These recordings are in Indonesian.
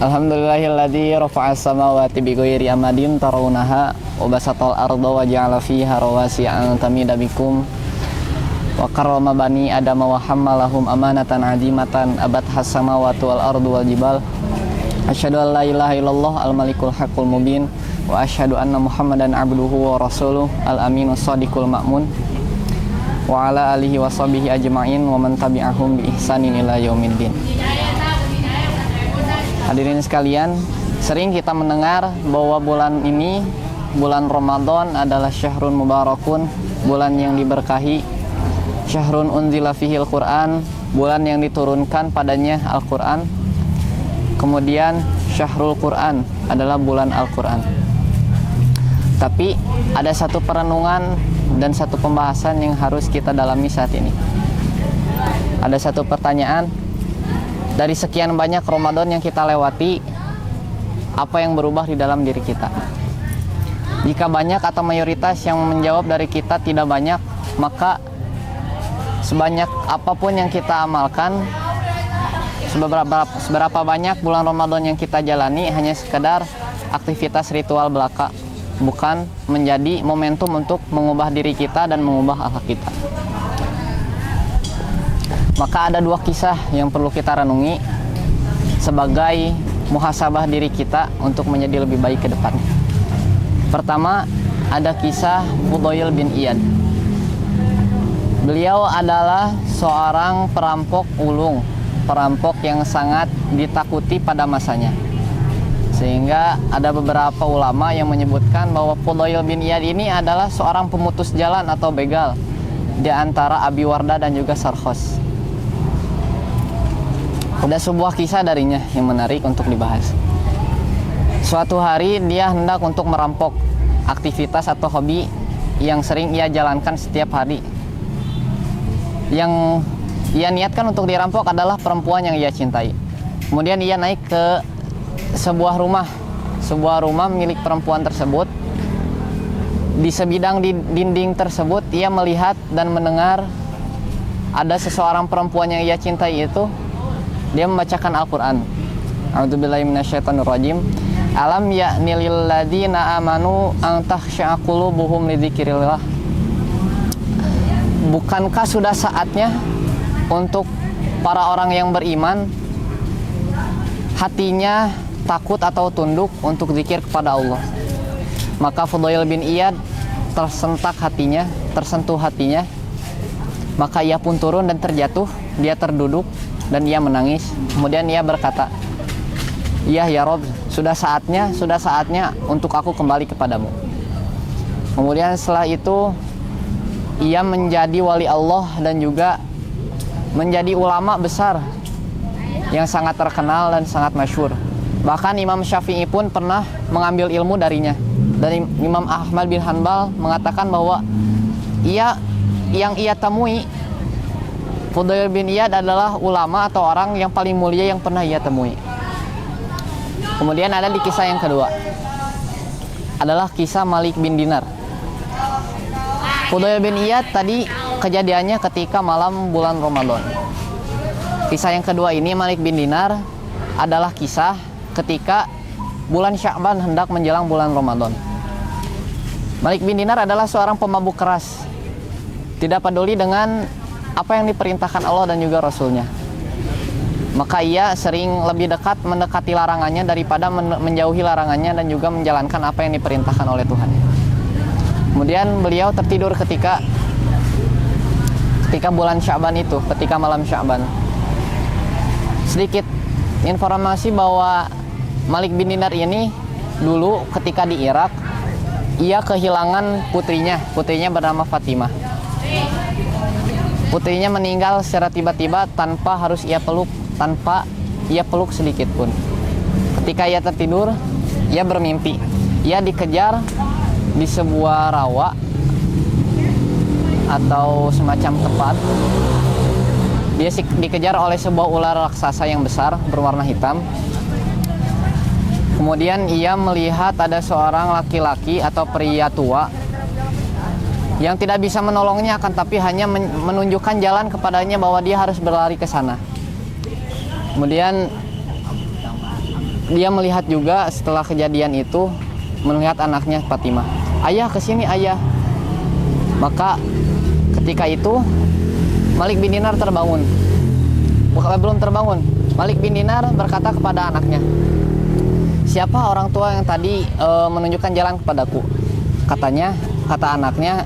Alhamdulillahilladzi rafa'as samawati bighairi amadin tarawunaha wa basatal arda wa ja'ala fiha rawasi'a an tamida bikum wa karrama bani adama wa hammalahum amanatan 'azimatan abathas samawati wal ardu wal jibal. Asyhadu an la ilaha illallah al-malikul haqqul mubin wa asyhadu anna muhammadan abduhu wa rasuluh al-aminus shadiqul ma'mun wa ala alihi wa sahbihi ajma'in wa man tabi'ahum bi ihsanin ila yaumiddin. Hadirin sekalian, sering kita mendengar bahwa bulan ini, bulan Ramadan adalah syahrun mubarakun, bulan yang diberkahi, syahrun unzila fihil Qur'an, bulan yang diturunkan padanya Al-Qur'an. Kemudian syahrul Qur'an adalah bulan Al-Qur'an. Tapi ada satu perenungan dan satu pembahasan yang harus kita dalami saat ini. Ada satu pertanyaan, dari sekian banyak Ramadan yang kita lewati, apa yang berubah di dalam diri kita? Jika banyak atau mayoritas yang menjawab dari kita tidak banyak, maka sebanyak apapun yang kita amalkan, seberapa banyak bulan Ramadan yang kita jalani hanya sekedar aktivitas ritual belaka, bukan menjadi momentum untuk mengubah diri kita dan mengubah akhlak kita. Maka ada dua kisah yang perlu kita renungi sebagai muhasabah diri kita untuk menjadi lebih baik ke depan. Pertama, ada kisah Fudhail bin Iyad. Beliau adalah seorang perampok ulung, perampok yang sangat ditakuti pada masanya. Sehingga ada beberapa ulama yang menyebutkan bahwa Fudhail bin Iyad ini adalah seorang pemutus jalan atau begal di antara Abi Wardah dan juga Sarkhos. Ada sebuah kisah darinya yang menarik untuk dibahas. Suatu hari dia hendak untuk merampok aktivitas atau hobi yang sering ia jalankan setiap hari. Yang ia niatkan untuk dirampok adalah perempuan yang ia cintai. Kemudian ia naik ke sebuah rumah milik perempuan tersebut. Di sebidang dinding tersebut ia melihat dan mendengar ada seseorang perempuan yang ia cintai itu, dia membacakan Al-Quran. A'udzubillahi minasyaitonirrajim. Alam ya'ni lil ladzina amanu an takhsha'a qulubuhum lidzikrillah. Bukankah sudah saatnya untuk para orang yang beriman hatinya takut atau tunduk untuk zikir kepada Allah? Maka Fudhail bin Iyad tersentuh hatinya. Maka ia pun turun dan terjatuh, dia terduduk dan ia menangis. Kemudian ia berkata, "Ya Rabb, sudah saatnya untuk aku kembali kepadamu." Kemudian setelah itu ia menjadi wali Allah dan juga menjadi ulama besar yang sangat terkenal dan sangat masyhur. Bahkan Imam Syafi'i pun pernah mengambil ilmu darinya. Dan Imam Ahmad bin Hanbal mengatakan bahwa yang ia temui, Fudhail bin Iyad adalah ulama atau orang yang paling mulia yang pernah ia temui. Kemudian ada di kisah yang kedua, adalah kisah Malik bin Dinar. Fudhail bin Iyad tadi kejadiannya ketika malam bulan Ramadan. Kisah yang kedua ini, Malik bin Dinar, adalah kisah ketika bulan Sya'ban hendak menjelang bulan Ramadan. Malik bin Dinar adalah seorang pemabuk keras, tidak peduli dengan apa yang diperintahkan Allah dan juga Rasulnya. Maka ia sering lebih dekat mendekati larangannya daripada menjauhi larangannya dan juga menjalankan apa yang diperintahkan oleh Tuhan. Kemudian beliau tertidur ketika bulan Sya'ban itu, ketika malam Sya'ban. Sedikit informasi bahwa Malik bin Dinar ini dulu ketika di Irak, ia kehilangan putrinya bernama Fatimah. Putrinya meninggal secara tiba-tiba tanpa ia peluk sedikit pun. Ketika ia tertidur, ia bermimpi. Ia dikejar di sebuah rawa atau semacam tempat. Dia dikejar oleh sebuah ular raksasa yang besar berwarna hitam. Kemudian ia melihat ada seorang laki-laki atau pria tua yang tidak bisa menolongnya, akan tapi hanya menunjukkan jalan kepadanya bahwa dia harus berlari ke sana. Kemudian dia melihat juga setelah kejadian itu, melihat anaknya Fatimah. Ayah kesini ayah. Maka ketika itu Malik bin Dinar terbangun. Belum terbangun, Malik bin Dinar berkata kepada anaknya, siapa orang tua yang tadi menunjukkan jalan kepadaku? Kata anaknya,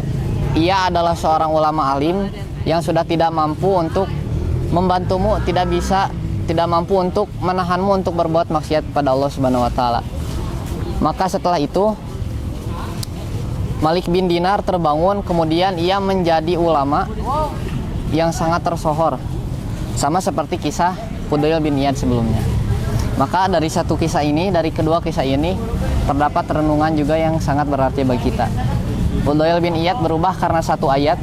ia adalah seorang ulama alim yang sudah tidak mampu untuk membantumu, tidak mampu untuk menahanmu untuk berbuat maksiat pada Allah Subhanahu wa taala. Maka setelah itu Malik bin Dinar terbangun, kemudian ia menjadi ulama yang sangat tersohor, sama seperti kisah Fudail bin Iyad sebelumnya. Maka dari satu kisah ini, dari kedua kisah ini terdapat renungan juga yang sangat berarti bagi kita. Fudail bin Iyad berubah karena satu ayat,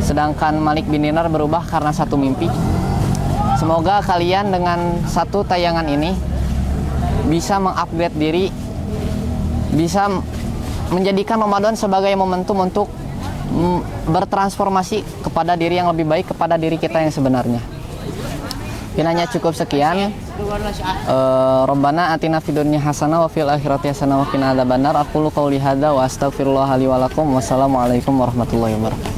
sedangkan Malik bin Dinar berubah karena satu mimpi. Semoga kalian dengan satu tayangan ini bisa mengupgrade diri, bisa menjadikan Ramadan sebagai momentum untuk bertransformasi kepada diri yang lebih baik, kepada diri kita yang sebenarnya. Kiranya cukup sekian. Rabbana atina fid dunya hasanah wa fil akhirati hasanah wa qina adzabannar. Aqulu qouli hadza wa astaghfirullah li wa lakum. Wassalamualaikum warahmatullahi wabarakatuh.